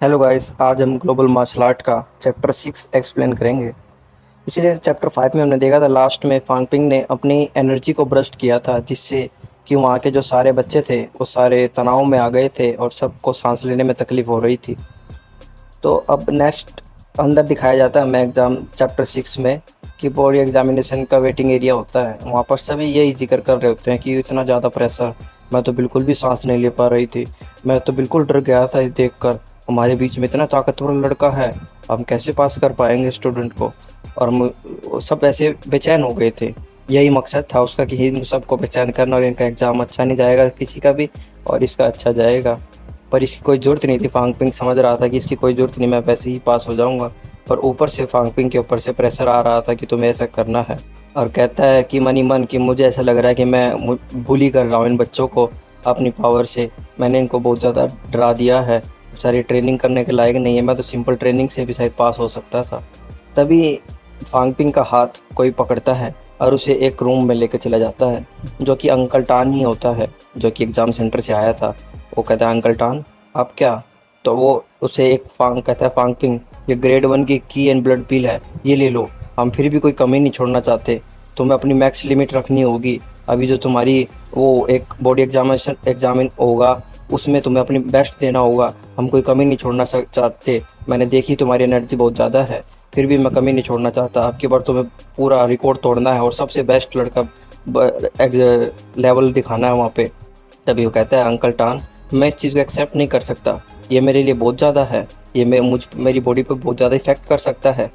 Hello guys, आज हम global martial art का चैप्टर 6 एक्सप्लेन करेंगे। पिछले चैप्टर 5 में हमने देखा था, लास्ट में फांगपिंग ने अपनी एनर्जी को बर्स्ट किया था, जिससे कि वहाँ के जो सारे बच्चे थे वो सारे तनाव में आ गए थे और सबको सांस लेने में तकलीफ हो रही थी। तो अब नेक्स्ट अंदर दिखाया जाता है हमें एग्ज़ाम चैप्टर 6 में कि बोर्ड एग्जामिनेशन का वेटिंग एरिया होता है। वहाँ पर सभी यही जिक्र कर रहे होते हैं कि इतना ज़्यादा प्रेशर, मैं तो बिल्कुल भी सांस नहीं ले पा रही थी, मैं तो बिल्कुल डर गया था ये देख कर, हमारे बीच में इतना ताकतवर लड़का है, हम कैसे पास कर पाएंगे स्टूडेंट को। और सब ऐसे बेचैन हो गए थे। यही मकसद था उसका कि इन सबको बेचैन करना, और इनका एग्ज़ाम अच्छा नहीं जाएगा किसी का भी, और इसका अच्छा जाएगा। पर इसकी कोई ज़रूरत नहीं थी। फांगपिंग समझ रहा था कि इसकी कोई ज़रूरत नहीं, मैं वैसे ही पास हो जाऊंगा। पर ऊपर से फांगपिंग के ऊपर से प्रेशर आ रहा था कि तुम्हें ऐसा करना है। और कहता है कि मन ही मन कि मुझे ऐसा लग रहा है कि मैं बुली कर रहा हूँ इन बच्चों को अपनी पावर से। मैंने इनको बहुत ज़्यादा डरा दिया है, सारी ट्रेनिंग करने के लायक नहीं है, मैं तो सिंपल ट्रेनिंग से भी शायद पास हो सकता था। तभी फांगपिंग का हाथ कोई पकड़ता है और उसे एक रूम में लेकर चला जाता है, जो कि अंकल टान ही होता है, जो कि एग्ज़ाम सेंटर से आया था। वो कहता है, अंकल टान आप क्या? तो वो उसे एक कहता है, फांगपिंग ये ग्रेड 1 की एंड ब्लड पील है, ये ले लो। हम फिर भी कोई कमी नहीं छोड़ना चाहते, तुम्हें अपनी मैक्स लिमिट रखनी होगी। अभी जो तुम्हारी वो एक बॉडी एग्जामिन होगा, उसमें तुम्हें अपनी बेस्ट देना होगा। हम कोई कमी नहीं छोड़ना चाहते। मैंने देखी तुम्हारी एनर्जी बहुत ज़्यादा है, फिर भी मैं कमी नहीं छोड़ना चाहता। अब की बार तुम्हें पूरा रिकॉर्ड तोड़ना है और सबसे बेस्ट लड़का लेवल दिखाना है वहाँ पे। तभी वो कहता है, अंकल टान मैं इस चीज़ को एक्सेप्ट नहीं कर सकता, ये मेरे लिए बहुत ज़्यादा है, ये मेरी बॉडी पर बहुत ज़्यादा इफेक्ट कर सकता है।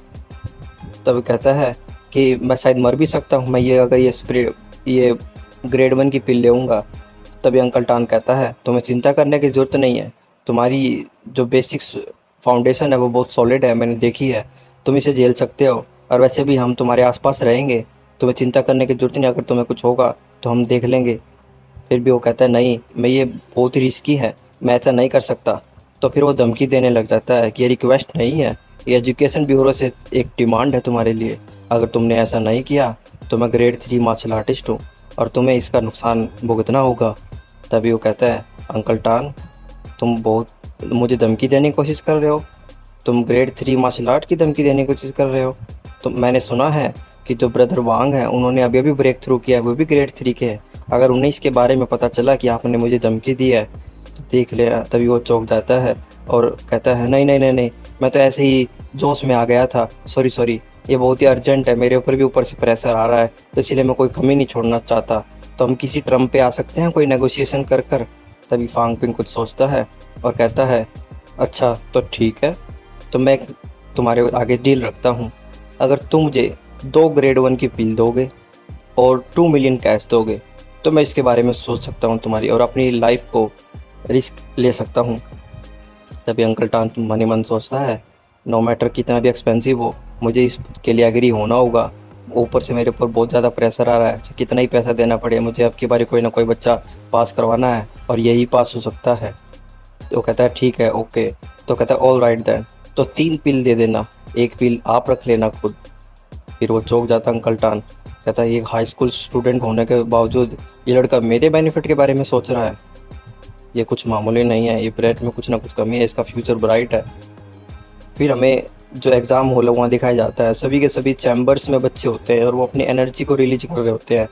तभी कहता है कि मैं शायद मर भी सकता हूँ, मैं ये अगर ये ग्रेड 1 की पिल लेऊँगा। तभी अंकल टान कहता है, तुम्हें चिंता करने की ज़रूरत नहीं है, तुम्हारी जो बेसिक्स फाउंडेशन है वो बहुत सॉलिड है, मैंने देखी है, तुम इसे झेल सकते हो। और वैसे भी हम तुम्हारे आसपास रहेंगे, तुम्हें चिंता करने की ज़रूरत नहीं, अगर तुम्हें कुछ होगा तो हम देख लेंगे। फिर भी वो कहता है, नहीं मैं ये बहुत ही रिस्की है, मैं ऐसा नहीं कर सकता। तो फिर वो धमकी देने लग जाता है कि ये रिक्वेस्ट नहीं है, ये एजुकेशन ब्यूरो से एक डिमांड है तुम्हारे लिए। अगर तुमने ऐसा नहीं किया तो मैं ग्रेड 3 मार्शल आर्टिस्ट हूँ और तुम्हें इसका नुकसान भुगतना होगा। तभी वो कहता है, अंकल टान तुम बहुत मुझे धमकी देने की कोशिश कर रहे हो, तुम ग्रेड 3 मार्शल आर्ट की धमकी देने की कोशिश कर रहे हो। तो मैंने सुना है कि जो ब्रदर वांग है उन्होंने अभी अभी ब्रेक थ्रू किया है, वो भी ग्रेड 3 के हैं। अगर उन्हें इसके बारे में पता चला कि आपने मुझे धमकी दी है तो देख लिया। तभी वो चौंक जाता है और कहता है, नहीं नहीं नहीं नहीं, मैं तो ऐसे ही जोश में आ गया था, सॉरी सॉरी, ये बहुत ही अर्जेंट है, मेरे ऊपर भी ऊपर से प्रेशर आ रहा है, तो इसलिए मैं कोई कमी नहीं छोड़ना चाहता। तो हम किसी टर्म पे आ सकते हैं, कोई नेगोशिएशन कर कर। तभी फांगपिंग कुछ सोचता है और कहता है, अच्छा तो ठीक है, तो मैं तुम्हारे आगे डील रखता हूँ। अगर तुम मुझे 2 ग्रेड 1 की पिल दोगे और 2 मिलियन कैश दोगे तो मैं इसके बारे में सोच सकता हूँ तुम्हारी, और अपनी लाइफ को रिस्क ले सकता हूँ। तभी अंकल टान मन ही मन सोचता है, नो मैटर कितना भी एक्सपेंसिव हो, मुझे इसके लिए एग्री होना होगा। ऊपर से मेरे ऊपर बहुत ज़्यादा प्रेशर आ रहा है, कितना ही पैसा देना पड़े, मुझे अब की बारी कोई ना कोई बच्चा पास करवाना है और यही पास हो सकता है। तो कहता है, ठीक है ओके। तो कहता है, ऑल राइट देन, तो 3 पिल दे देना, एक पिल आप रख लेना खुद। फिर वो चौंक जाता अंकल टान, कहता है, ये हाई स्कूल स्टूडेंट होने के बावजूद ये लड़का मेरे बेनिफिट के बारे में सोच रहा है, ये कुछ मामूली नहीं है, ये ब्रेड में कुछ ना कुछ कमी है, इसका फ्यूचर ब्राइट है। फिर हमें जो एग्ज़ाम हॉल है वहाँ दिखाया जाता है, सभी के सभी चैम्बर्स में बच्चे होते हैं और वो अपनी एनर्जी को रिलीज कर रहे होते हैं,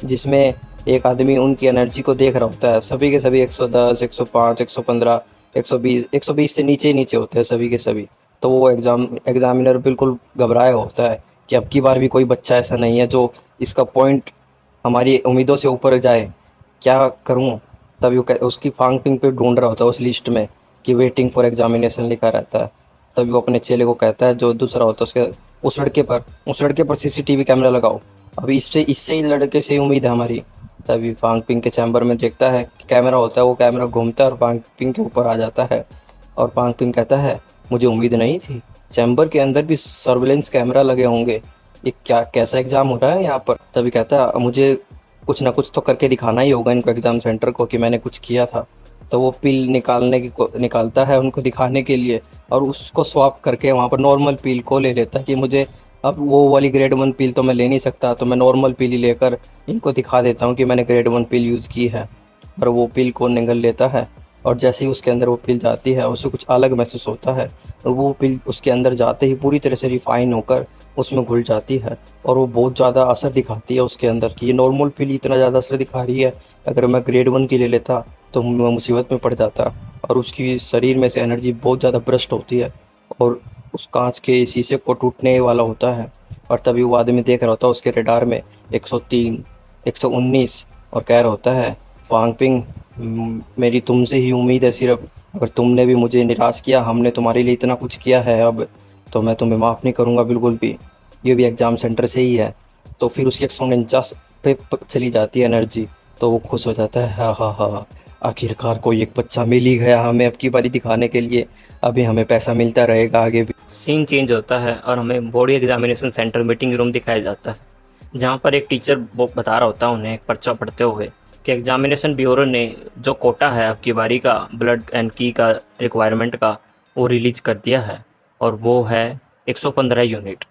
जिसमें एक आदमी उनकी एनर्जी को देख रहा होता है। सभी के सभी 110, 105, 115, 120, 120 से नीचे ही नीचे होते हैं सभी के सभी। तो वो एग्ज़ामिनर बिल्कुल घबराया होता है कि अब की बार भी कोई बच्चा ऐसा नहीं है जो इसका पॉइंट हमारी उम्मीदों से ऊपर जाए, क्या करूं? तभी वो उसकी फांगपिंग पे ढूंढ रहा होता है उस लिस्ट में कि वेटिंग फॉर एग्जामिनेशन लिखा रहता है। तभी वो अपने चेले को कहता है, जो दूसरा होता है उसके, उस लड़के पर सीसीटीवी कैमरा लगाओ, अभी इससे इससे ही लड़के से ही उम्मीद है हमारी। तभी फांगपिंग के चैम्बर में देखता है कि कैमरा होता है, वो कैमरा घूमता है और फांगपिंग के ऊपर आ जाता है। और फांगपिंग कहता है, मुझे उम्मीद नहीं थी, चैम्बर के अंदर भी सर्विलेंस कैमरा लगे होंगे, ये क्या कैसा एग्ज़ाम हो रहा है यहाँ पर। तभी कहता है, मुझे कुछ ना कुछ तो करके दिखाना ही होगा इनको, एग्ज़ाम सेंटर को, कि मैंने कुछ किया था। तो वो पिल निकालता है उनको दिखाने के लिए, और उसको स्वैप करके वहाँ पर नॉर्मल पिल को ले लेता है कि मुझे अब वो वाली ग्रेड 1 पिल तो मैं ले नहीं सकता, तो मैं नॉर्मल पिल ही लेकर इनको दिखा देता हूँ कि मैंने ग्रेड 1 पिल यूज़ की है। और वो पिल को निगल लेता है और जैसे ही उसके अंदर वो पिल जाती है उसे कुछ अलग महसूस होता है। तो वो पिल उसके अंदर जाते ही पूरी तरह से रिफ़ाइन होकर उसमें घुल जाती है और वो बहुत ज़्यादा असर दिखाती है उसके अंदर कि ये नॉर्मल पिल इतना ज़्यादा असर दिखा रही है, अगर मैं ग्रेड 1 की ले लेता तो मैं मुसीबत में पड़ जाता। और उसकी शरीर में से एनर्जी बहुत ज़्यादा बर्स्ट होती है और उस कांच के शीशे को टूटने वाला होता है। और तभी वो आदमी देख रहा होता है उसके रडार में 103, 119 और कह रहा होता है, फ़ांग-पिंग, मेरी तुमसे ही उम्मीद है सिर्फ़, अगर तुमने भी मुझे निराश किया, हमने तुम्हारे लिए इतना कुछ किया है अब, तो मैं तुम्हें माफ़ नहीं करूँगा बिल्कुल भी। ये भी एग्ज़ाम सेंटर से ही है। तो फिर उसकी 149 पे चली जाती है एनर्जी, तो वो खुश हो जाता है, हाँ हाँ हाँ, आखिरकार कोई एक बच्चा मिल ही गया हमें अब की बारी दिखाने के लिए, अभी हमें पैसा मिलता रहेगा आगे भी। सीन चेंज होता है और हमें board examination centre meeting room दिखाया जाता है, जहाँ पर एक टीचर वो बता रहा होता है उन्हें एक पर्चा पढ़ते हुए कि एग्जामिनेशन ब्यूरो ने जो कोटा है अब की बारी का ब्लड एंड की का रिक्वायरमेंट का वो रिलीज कर दिया है और वो है 115 यूनिट।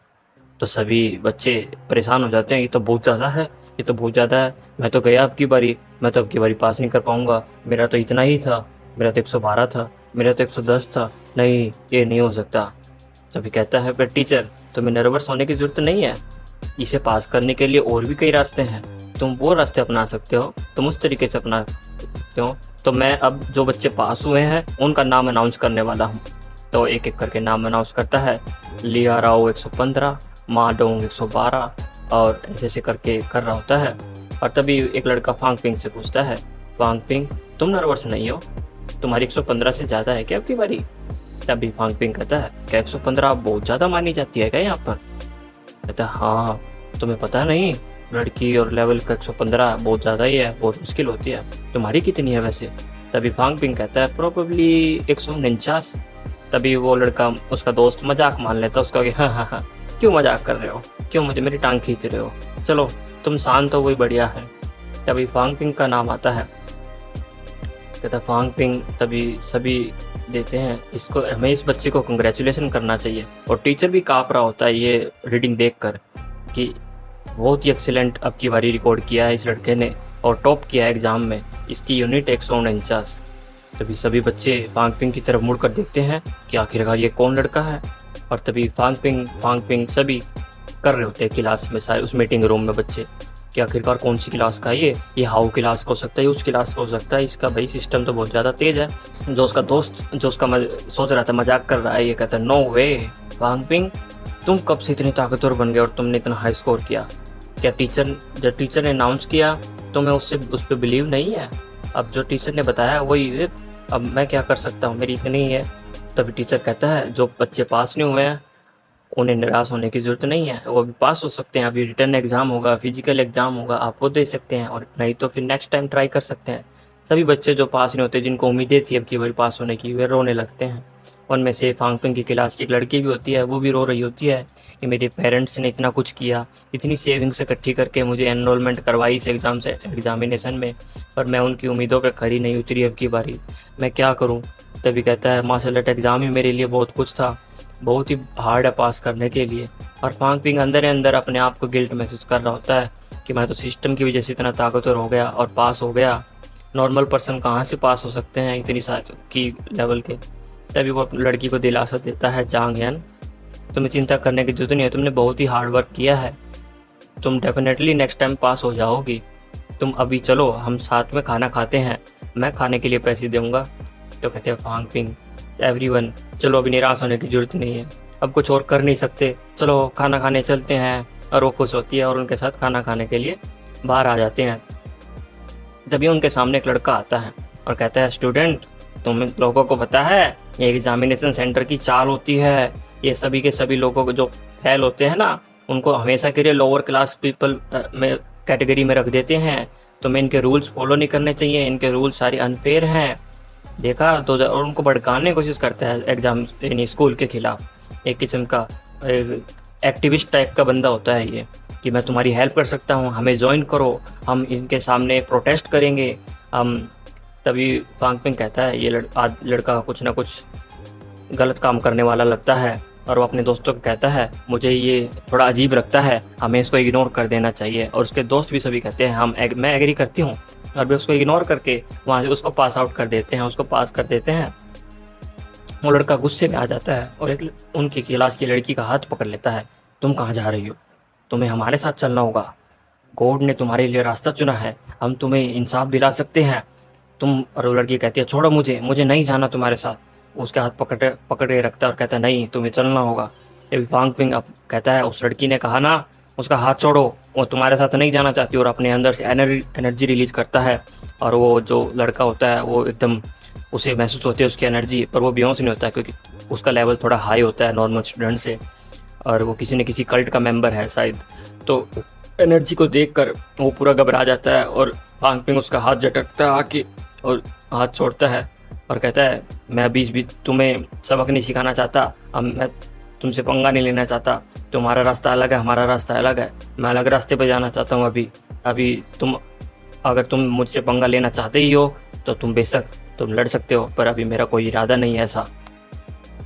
तो सभी बच्चे परेशान हो जाते हैं, ये तो बहुत ज़्यादा है, ये तो बहुत ज़्यादा है, मैं तो गया अब की बारी, मैं तो अब की बारी पास नहीं कर पाऊँगा, मेरा तो इतना ही था, मेरा तो 112 था, मेरा तो 110 था, नहीं ये नहीं हो सकता। तभी कहता है, पर टीचर तुम्हें नर्वस होने की ज़रूरत नहीं है, इसे पास करने के लिए और भी कई रास्ते हैं, तुम वो रास्ते अपना सकते हो, तुम उस तरीके से अपना सकते हो। तो मैं अब जो बच्चे पास हुए हैं उनका नाम अनाउंस करने वाला हूँ। तो एक एक करके नाम अनाउंस करता है, लिया राव 115, माडोंग 112 और ऐसे करके कर रहा होता है। और तभी एक लड़का फ़ांग-पिंग से पूछता है, फ़ांग-पिंग तुम नर्वस नहीं हो, तुम्हारी 115 से ज़्यादा है क्या अब की बारी? तभी फ़ांग-पिंग कहता है, क्या 115 बहुत ज़्यादा मानी जाती है क्या यहाँ पर? कहता है, हाँ तुम्हें पता नहीं, लड़की और लेवल का 115 बहुत ज़्यादा ही है, बहुत मुश्किल होती है, तुम्हारी कितनी है वैसे? तभी फ़ांग-पिंग कहता है, प्रोबेबली 149। तभी वो लड़का उसका दोस्त मजाक मान लेता है उसका कि हाँ हाँ हाँ, क्यों मजाक कर रहे हो, क्यों मुझे मेरी टांग खींच रहे हो, चलो तुम शांत हो वही बढ़िया है। तभी फ़ांग-पिंग का नाम आता है, कहता फ़ांग-पिंग, तभी सभी देते हैं इसको, हमें इस बच्चे को कंग्रेचुलेशन करना चाहिए। और टीचर भी काँप रहा होता है ये रीडिंग देखकर कि बहुत ही एक्सीलेंट अब की बारी रिकॉर्ड किया है इस लड़के ने और टॉप किया है एग्ज़ाम में, इसकी यूनिट 149। तभी सभी बच्चे फ़ांग-पिंग की तरफ मुड़ कर देखते हैं कि आखिरकार ये कौन लड़का है। और तभी फ़ांग-पिंग सभी कर रहे होते हैं क्लास में, सारे उस मीटिंग रूम में बच्चे कि आखिरकार कौन सी क्लास का है ये हाउ क्लास का हो सकता है, उस क्लास का हो सकता है, इसका भाई सिस्टम तो बहुत ज़्यादा तेज़ है। जो उसका दोस्त जो उसका सोच रहा था मजाक कर रहा है, ये कहता है, नो वे फ़ांग-पिंग, तुम कब से इतने ताकतवर बन गए और तुमने इतना हाई स्कोर किया? क्या जब टीचर ने अनाउंस किया तो मैं उस पर बिलीव नहीं है, अब जो टीचर ने बताया वही है, अब मैं क्या कर सकता हूँ, मेरी इतनी ही है। तभी टीचर कहता है, जो बच्चे पास नहीं हुए हैं उन्हें निराश होने की ज़रूरत नहीं है, वो अभी पास हो सकते हैं, अभी रिटर्न एग्ज़ाम होगा, फिजिकल एग्ज़ाम होगा, आप वो दे सकते हैं और नहीं तो फिर नेक्स्ट टाइम ट्राई कर सकते हैं। सभी बच्चे जो पास नहीं होते, जिनको उम्मीदें थी अब की बार पास होने की, वे रोने लगते हैं। उनमें से फ़ांग-पिंग की क्लास की एक लड़की भी होती है, वो भी रो रही होती है कि मेरे पेरेंट्स ने इतना कुछ किया, इतनी सेविंग्स इकट्ठी करके मुझे एनरोलमेंट करवाई इस एग्ज़ामिनेशन में, पर मैं उनकी उम्मीदों पे खरी नहीं उतरी अब की बारी, मैं क्या करूँ? तभी कहता है, माशाअल्लाह एग्ज़ाम ही मेरे लिए बहुत कुछ था, बहुत ही हार्ड है पास करने के लिए। और फ़ांग-पिंग अंदर ही अंदर अपने आप को गिल्ट महसूस कर रहा होता है कि मैं तो सिस्टम की वजह से इतना ताकतवर हो गया और पास हो गया, नॉर्मल पर्सन कहाँ से पास हो सकते हैं इतनी की लेवल के। तभी वो लड़की को दिलासा देता है, चांग यान, तुम्हें चिंता करने की ज़रूरत नहीं है, तुमने बहुत ही हार्ड वर्क किया है, तुम डेफिनेटली नेक्स्ट टाइम पास हो जाओगी, तुम अभी चलो हम साथ में खाना खाते हैं, मैं खाने के लिए पैसे दूँगा। तो कहते हैं फ़ांग-पिंग, एवरीवन, चलो अभी निराश होने की ज़रूरत नहीं है, अब कुछ और कर नहीं सकते, चलो खाना खाने चलते हैं। और वो खुश होती है और उनके साथ खाना खाने के लिए बाहर आ जाते हैं। तभी उनके सामने एक लड़का आता है और कहता है, स्टूडेंट, तुम लोगों को पता है ये एग्जामिनेशन सेंटर की चाल होती है, ये सभी के सभी लोगों को जो फेल होते हैं ना, उनको हमेशा के लिए लोअर क्लास पीपल में कैटेगरी में रख देते हैं, तुम्हें इनके रूल्स फॉलो नहीं करने चाहिए, इनके रूल्स सारे अनफेयर हैं, देखा तो। और उनको भड़काने की कोशिश करता है एग्ज़ाम यानी स्कूल के खिलाफ, एक किस्म का एक्टिविस्ट टाइप का बंदा होता है ये, कि मैं तुम्हारी हेल्प कर सकता हूँ, हमें ज्वाइन करो, हम इनके सामने प्रोटेस्ट करेंगे हम। तभी फ़ांग-पिंग कहता है, ये लड़का कुछ ना कुछ गलत काम करने वाला लगता है और वो अपने दोस्तों को कहता है, मुझे ये थोड़ा अजीब लगता है, हमें इसको इग्नोर कर देना चाहिए। और उसके दोस्त भी सभी कहते हैं, मैं एग्री करती हूँ, और भी उसको इग्नोर करके वहाँ से उसको पास आउट कर देते हैं, उसको पास कर देते हैं। वो लड़का गुस्से में आ जाता है और एक उनकी क्लास की लड़की का हाथ पकड़ लेता है। तुम कहाँ जा रही हो? तुम्हें हमारे साथ चलना होगा। गॉड ने तुम्हारे लिए रास्ता चुना है, हम तुम्हें इंसाफ दिला सकते हैं। तुम और वो लड़की कहती है छोड़ो मुझे, मुझे नहीं जाना तुम्हारे साथ। वो उसके हाथ पकड़ के रखता है और कहता है नहीं, तुम्हें चलना होगा। अभी पांग पिंग अब कहता है उस लड़की ने कहा ना, उसका हाथ छोड़ो, वो तुम्हारे साथ नहीं जाना चाहती। और अपने अंदर से एनर्जी रिलीज करता है और वो जो लड़का होता है वो एकदम उसे महसूस होती है उसकी एनर्जी, पर वो बेहोश नहीं होता है क्योंकि उसका लेवल थोड़ा हाई होता है नॉर्मल स्टूडेंट से, और वो किसी न किसी कल्ट का मेंबर है शायद। तो एनर्जी को देखकर वो पूरा घबरा जाता है और पांग पिंग उसका हाथ झटकता है आके और हाथ छोड़ता है और कहता है मैं अभी भी तुम्हें सबक नहीं सिखाना चाहता, अब मैं तुमसे पंगा नहीं लेना चाहता। तुम्हारा रास्ता अलग है, हमारा रास्ता अलग है, मैं अलग रास्ते पे जाना चाहता हूँ। अभी अभी तुम अगर तुम मुझसे पंगा लेना चाहते ही हो तो तुम बेशक तुम लड़ सकते हो, पर अभी मेरा कोई इरादा नहीं है ऐसा।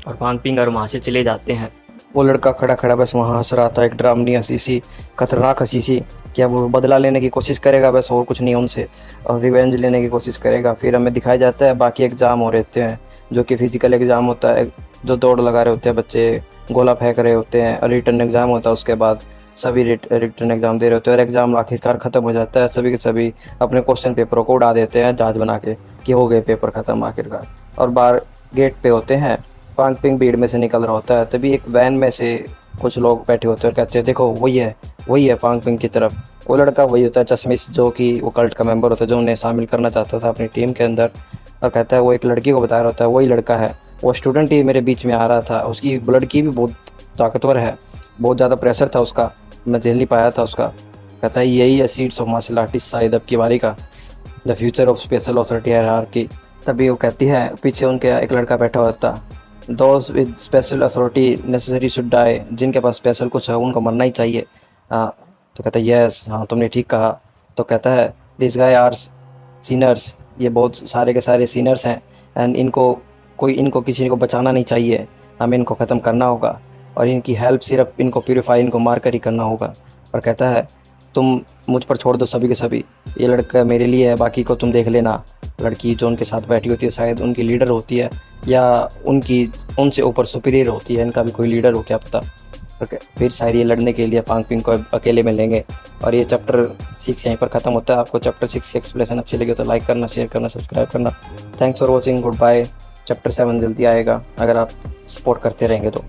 और पांग पिंग और वहाँ से चले जाते हैं। वो लड़का खड़ा खड़ा बस वहाँ हंस रहा था, एक डरावनी हंसी सी, खतरनाक हंसी सी। क्या वो बदला लेने की कोशिश करेगा बस, और कुछ नहीं उनसे, और रिवेंज लेने की कोशिश करेगा। फिर हमें दिखाया जाता है बाकी एग्ज़ाम हो रहे हैं, जो कि फिजिकल एग्ज़ाम होता है, जो दौड़ लगा रहे होते हैं बच्चे, गोला फेंक रहे होते हैं, और रिटर्न एग्ज़ाम होता है। उसके बाद सभी रिटर्न एग्ज़ाम दे रहे होते हैं और एग्ज़ाम आखिरकार ख़त्म हो जाता है। सभी के सभी अपने क्वेश्चन पेपरों को उड़ा देते हैं जहाज बना के कि हो गए पेपर ख़त्म आखिरकार। और बाहर गेट पे होते हैं, पांग पिंग भीड़ में से निकल रहा होता है, तभी एक वैन में से कुछ लोग बैठे होते हैं और कहते हैं देखो वही है पांग पिंग की तरफ। वो लड़का वही होता है चश्मिश, जो कि वो कल्ट का मेंबर होता है, जो उन्हें शामिल करना चाहता था अपनी टीम के अंदर। और कहता है वो एक लड़की को बता रहा होता है वही लड़का है, वो स्टूडेंट ही मेरे बीच में आ रहा था, उसकी लड़की भी बहुत ताकतवर है, बहुत ज़्यादा प्रेशर था उसका, मैं झेल नहीं पाया था उसका। कहता है यही है सीड्स ऑफ मार्शल आर्टिस्ट शायद अब की बारी का, the future of special authority hierarchy. तभी वो कहती है, पीछे उनके एक लड़का बैठा होता, those with special authority necessary should die, जिनके पास स्पेशल कुछ है उनको मरना ही चाहिए। हाँ, तो कहता है यस, हाँ तुमने ठीक कहा। तो कहता है दिस गाय आर सीनर्स, ये बहुत सारे के सारे सीनर्स हैं, एंड इनको किसी को बचाना नहीं चाहिए, हमें इनको ख़त्म करना होगा, और इनकी हेल्प सिर्फ इनको प्यूरीफाई, इनको मार कर ही करना होगा। और कहता है तुम मुझ पर छोड़ दो सभी के सभी, ये लड़का मेरे लिए है, बाकी को तुम देख लेना। लड़की जो उनके साथ बैठी होती है शायद उनकी लीडर होती है, या उनसे ऊपर सुपीरियर होती है, इनका भी कोई लीडर हो क्या पता। ओके, फिर शायद ये लड़ने के लिए पांग पिंग को अकेले में लेंगे। और ये चैप्टर 6 यहीं पर ख़त्म होता है। आपको चैप्टर 6 की एक्सप्लेनेशन अच्छी लगी तो लाइक करना, शेयर करना, सब्सक्राइब करना। Thanks for watching, good bye. Chapter 7 जल्दी आएगा अगर आप सपोर्ट करते रहेंगे तो।